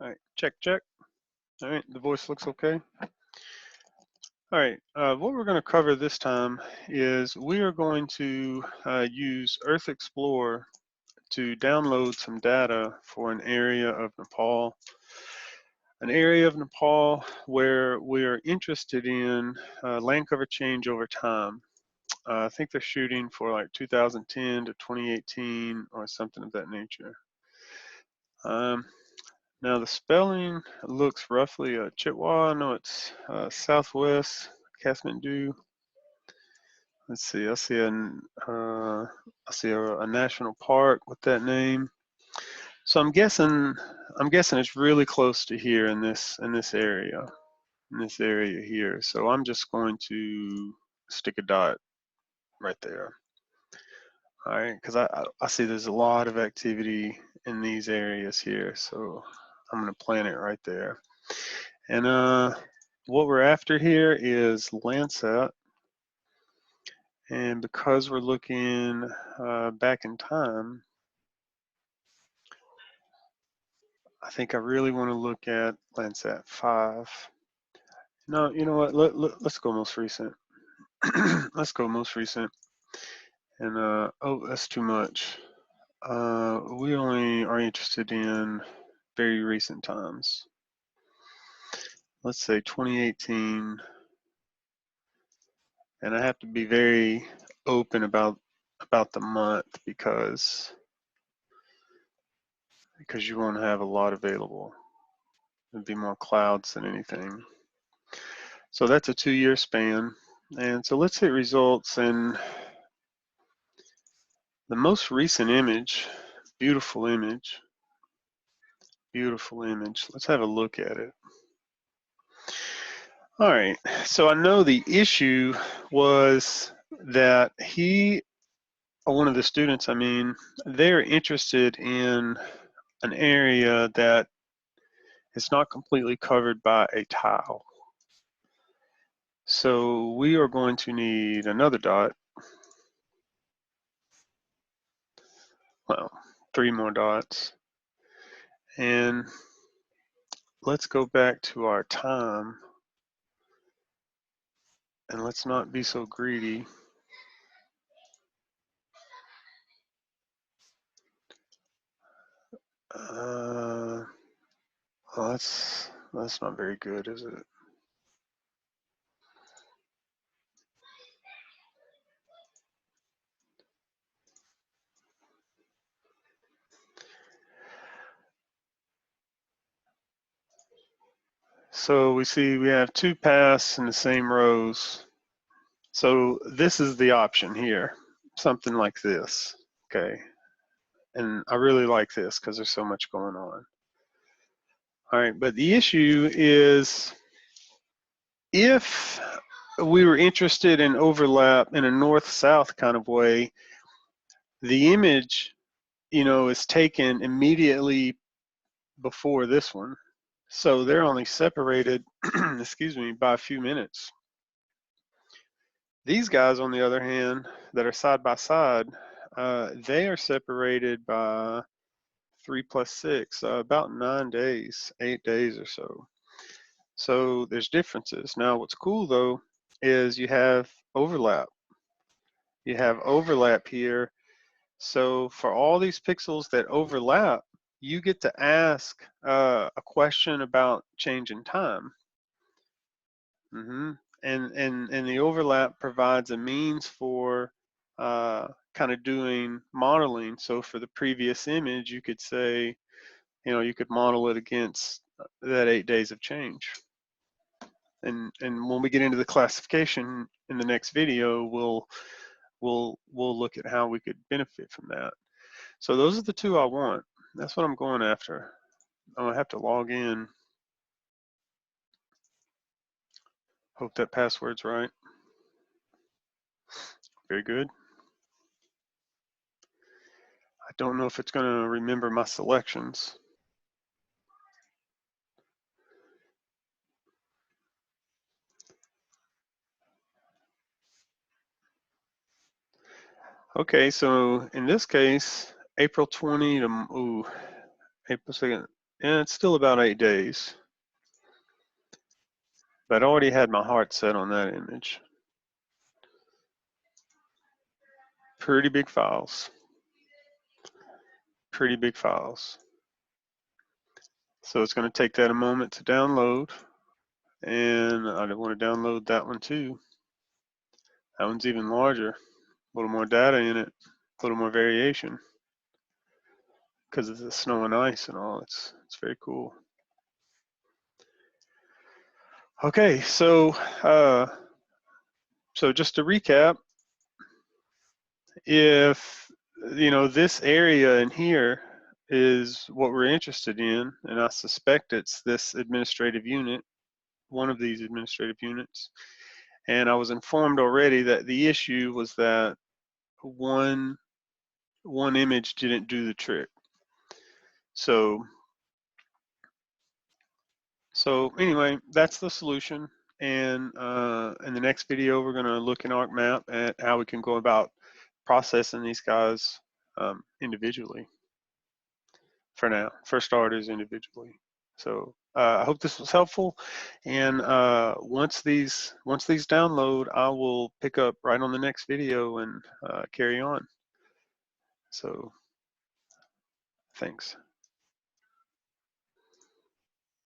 All right, check, check. All right, the voice looks okay. All right, what we're going to cover this time is we are going to use EarthExplorer to download some data for an area of Nepal. An area of Nepal where we are interested in land cover change over time. I think they're shooting for like 2010 to 2018 or something of that nature. Now the spelling looks roughly Chitwa. No, it's southwest Kathmandu. Let's see. I see a national park with that name. So I'm guessing it's really close to here in this area here. So I'm just going to stick a dot right there. All right, because I see there's a lot of activity in these areas here, so I'm going to plant it right there. And what we're after here is Landsat. And because we're looking back in time, I think I really want to look at Landsat 5. No, you know what? Let's go most recent. Let's go most recent. And oh, that's too much. We only are interested in very recent times. Let's say 2018. And I have to be very open about the month because you won't have a lot available. There'd be more clouds than anything. So that's a 2-year span. And so let's hit results, and the most recent image, beautiful image. Let's have a look at it. All right, so I know the issue was that one of the students, they're interested in an area that is not completely covered by a tile. So we are going to need another dot. Well, 3 more dots. And let's go back to our time. And let's not be so greedy. Well, that's not very good, is it? So we see we have 2 paths in the same rows. So this is the option here, something like this, okay? And I really like this because there's so much going on. All right, but the issue is if we were interested in overlap in a north-south kind of way, the image, is taken immediately before this one. So they're only separated, excuse me, by a few minutes. These guys, on the other hand, that are side by side, they are separated by 3 plus 6, about 9 days, 8 days or so. So there's differences. Now, what's cool though is you have overlap. You have overlap here. So for all these pixels that overlap, you get to ask a question about change in time. And the overlap provides a means for kind of doing modeling. So for the previous image, you could say, you could model it against that 8 days of change. And when we get into the classification in the next video, we'll look at how we could benefit from that. So those are the 2 I want. That's what I'm going after. I'm gonna have to log in. Hope that password's right. Very good. I don't know if it's gonna remember my selections. Okay, so in this case, April 20 to April 2nd, and it's still about 8 days. But I already had my heart set on that image. Pretty big files. Pretty big files. So it's going to take that a moment to download. And I want to download that one too. That one's even larger. A little more data in it. A little more variation. Because of the snow and ice and all. It's very cool. Okay, so just to recap, if this area in here is what we're interested in, and I suspect it's this administrative unit, one of these administrative units, and I was informed already that the issue was that one image didn't do the trick. So anyway, that's the solution. And in the next video, we're going to look in ArcMap at how we can go about processing these guys individually. For now, for starters, individually. So I hope this was helpful. And once these download, I will pick up right on the next video and carry on. So thanks.